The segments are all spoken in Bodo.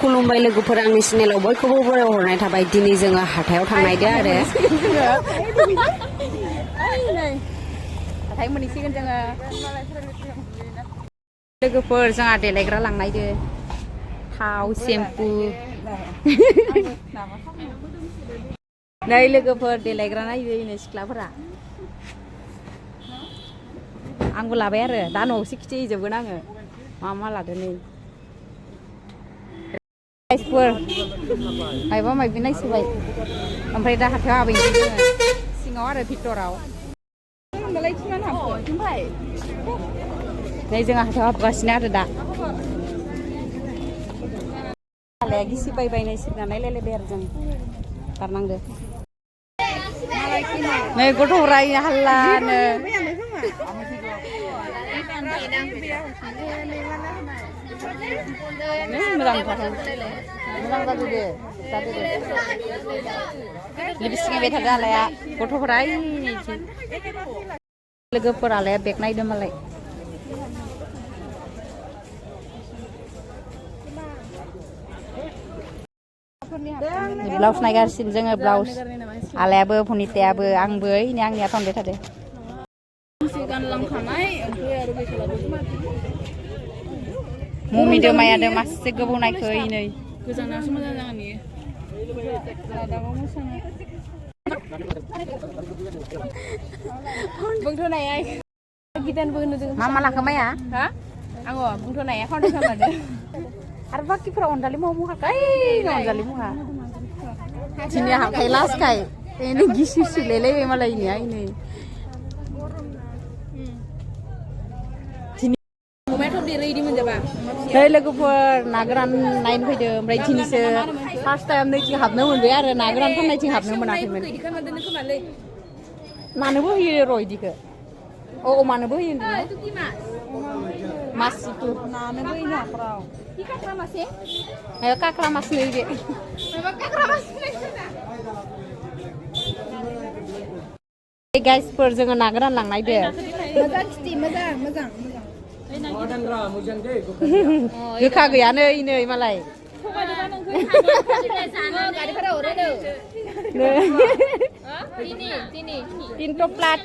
खुलुमबाय लोगोफोर आंनि चेनेलाव बयखौबो बरायहरनाय थाबाय दिनै जोङो हाथायाव थांनायदो आरो हाथाय मोनहैसिगोन जोङो लोगोफोर जोंहा देलायग्रा लांनायदो थाव सेम्पु नै लोगोफोर देलायग्रा नायनो सिख्लाफोरा आंबो लाबाय आरो दा न'आवसो खिथिहैजोबगोन आङो मा लादो नै प्राइसफोर मायबा मायबि नायसोबाय ओमफ्राय दा हाथायाव हाबहैनोसै जोङो सिङाव आरो भितराव नै जोंहा हाथायाव हाबगासिनो आरो दा हालाया गिसि बायनाय सिगना नायलायलायबाय आरो जों गारनांदो नै गथ'फोरा हाल्लानो मोजां जादो दे लिपस्टिक बाय थादो आलाया गथ'फोरा लोगोफोर आलाया बेग नायदो मालाय ब्लाउस नायगासिनो जोङो ब्लाउस आलायाबो फनितायाबो आंबो नै आंनिया थनबाय थादो ममिदो मायादो मासे गोबाव नायखो नै गोजानावसो मोजां जागोन मा लाखो माया आङो बुंथ'नाया फाउन्डेसन लादो आरो बाखिफोरा अनजालि मुहाखाय अनजालि मुहा दिनै हाबखाय लास्टखाय एनै गिसि सिलायलायबाय मालायनिया नै नै लोगोफोर ना गोरान नायनो फैदो ओमफ्राय दिनैसो फार्स्ट टाइम नैथिं हाबनो मोनबाय आरो ना गोरान फाननायथिं हाबनो मोनाखैमोन मानोबो होयो र' इदिखौ अमानोबो होयो मासिखौ नानोबो होयो हाफ्राव काक्रा मास नै बे गाइसफोर जोङो ना गोरान लांनायदो गोखा गैयानो नै मालाय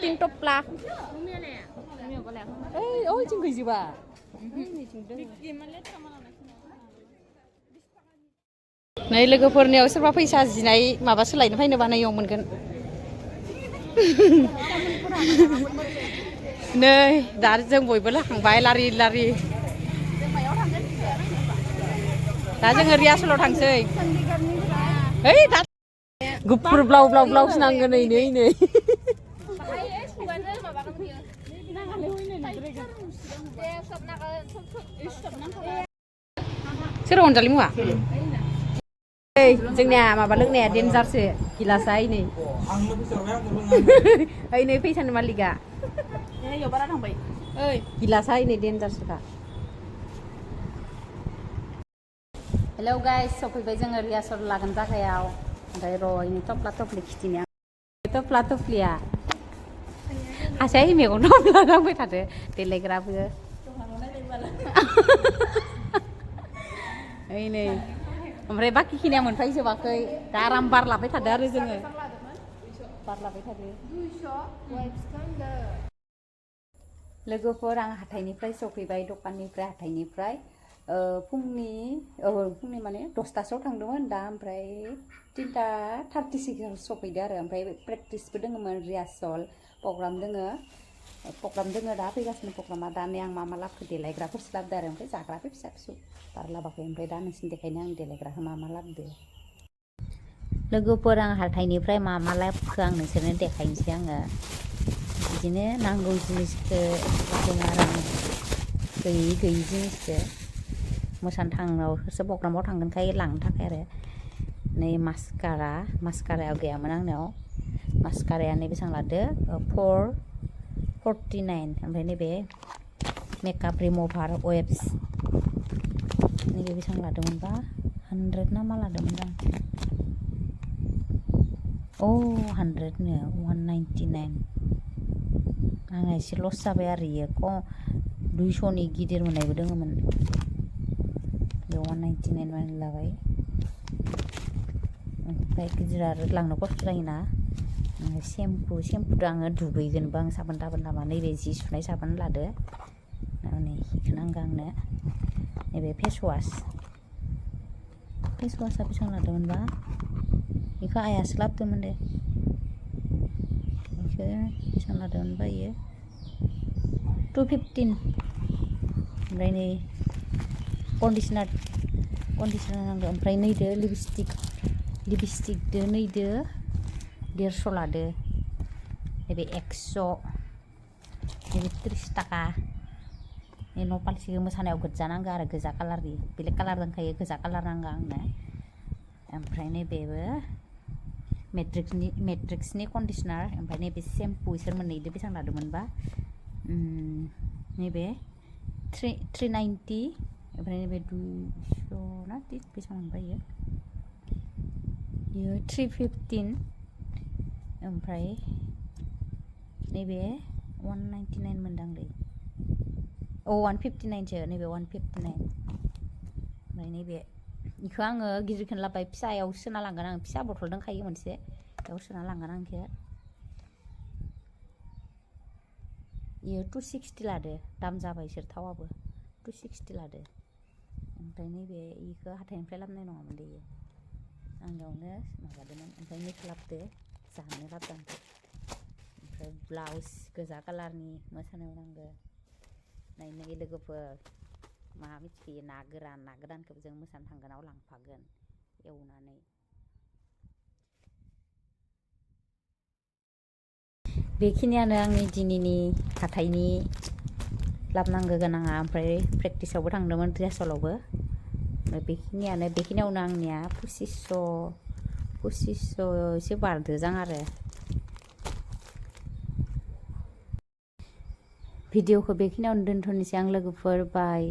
तिन टप्ला ओइ जों गैजोबा नै लोगोफोरनियाव सोरबा फैसा जिनाय माबा सोलायनो फैनो बानायाव मोनगोन नै दा जों बयबो लाखांबाय लारि दा जोङो रियासलाव थांसै ओइ दा गुफुर ब्लाउस नांगोन नै सोर अनजालि मुवा जोंनिया माबा लोंनाया देन्जारसो गिलासा नै फैसानि मालिका गिलासा नै देन्जारसोखा हेलौ गाइस सफैबाय जोङो रियासल लागोन जागायाव ओमफ्राय र'यनि थफ्ला थफ्लि खिथिनो थफ्ला थफ्लिया हासाय मेगन थफ्ला नांबाय थादो देलायग्राबो ओइ नै ओमफ्राय बाखि खिनिया मोनफैजोबाखै दा आराम बार लाबाय थादो आरो जोङो बार लाबाय थादो लोगोफोर आं हाथाइनिफ्राय सफैबाय दखाननिफ्राय हाथाइनिफ्राय फुंनि माने 10टासोआव थांदोंमोन दा ओमफ्राय 3:36 सफैदो आरो ओमफ्राय प्रेक्टिसबो दङमोन रियासल प्रग्राम दोङो दा फैगासिनो प्रग्रामा दा नै आं मा लाबोखो देलायग्राफोरसो लाबोदो आरो ओमफ्राय जाग्राफोर फिसा फिसौ बारा लाबाखै ओमफ्राय दा नोंसिनि देखायनो आं देलायग्राखौ मा लाबोदो लोगोफोर आं हाथाइनिफ्राय मा लाबोखो आं नोंसोरनो देखायनोसै आङो बिदिनो नांगौ जिनिसखौ जों आराम गैयि जिनिसखौ मोसानो थांनायावसो प्रग्रामाव थांगोनखाय लांनो थाखाय आरो नै मास्कारायाव गैयामोन आंनाव मास्काराया नै बेसेबां लादो 449 ओमफ्राय नैबे मेकआप रिमुभार वेब्स नैबे बेसेबां लादोंमोनबा 100 ना मा लादोंमोन आं 100नो 199 आंहा एसे लस जाबाय आरो इयो 200नि गिदिर मोननायबो दङमोन बेयाव 199 लाबाय ओमफ्राय गिदिर आरो लांनो खस्थ' जायोना सेम्पुदो आङो दुगैगोनबो आं साबोन थाबोन लामा नैबे जि सुनाय साबोन लादो नै बेखौ नांगौ आंनो नैबे फेसवासआ बेसेबां लादोंमोनबा बेखौ आइयासो लाबोदोंमोन दे बेखौ बेसेबां लादोंमोनबा इयो 215 ओमफ्राय नै कन्डिशनार नांगौ ओमफ्राय नैदो लिपस्टिकदो नैदो 150 लादो नैबे 100 नैबे 30 थाखा बे न' पालिसिखौ मोसानायाव गोजा नांगौ आरो गोजा कालारनि बेलेग कालार दंखायो गोजा कालार नांगौ आंनो ओमफ्राय नैबेबो मेट्रिक्सनि कन्डिशनार ओमफ्राय नैबे सेम्पु इसोर मोननैदो बेसेबां लादोंमोनबा नैबे 390 ओमफ्राय नैबे 200 ना बेसेबां मोनबा इयो 315 ओमफ्राय नैबे 199 मोनदांलै 159सो नैबे 159 ओमफ्राय नैबे बेखौ आङो गिदिरखौनो लाबाय फिसायाव सोना लांगोन आं फिसा बथल दंखायो मोनसे बेयाव सोना लांगोन आं बेखौ बेयो 260 लादो दाम जाबाय इसोर थावाबो 260 लादो ओमफ्राय नैबे बेखौ हाथाइनिफ्राय लाबोनाय नङामोन दे इयो आंनियावनो माबादोंमोन ओमफ्राय नैखौ लाबोदो जानो लाबोदों ओमफ्राय ब्लाउस गोजा कालारनि मोसानायाव नांगौ नायनो लोगोफोर मा मिथियो ना गोरानखौबो जों मोसानो थांगोनाव लांफागोन एवनानै बेखिनियानो आंनि दिनैनि हाथाइनि लाबोनांगौ गोनाङा ओमफ्राय प्रेक्टिसावबो थांदोंमोन रिहार्सेलावबो बेखिनियावनो आंनिया 2500 बारदोजां आरो भिडिअखौ बेखिनियावनो दोनथ'नोसै आं लोगोफोर बाय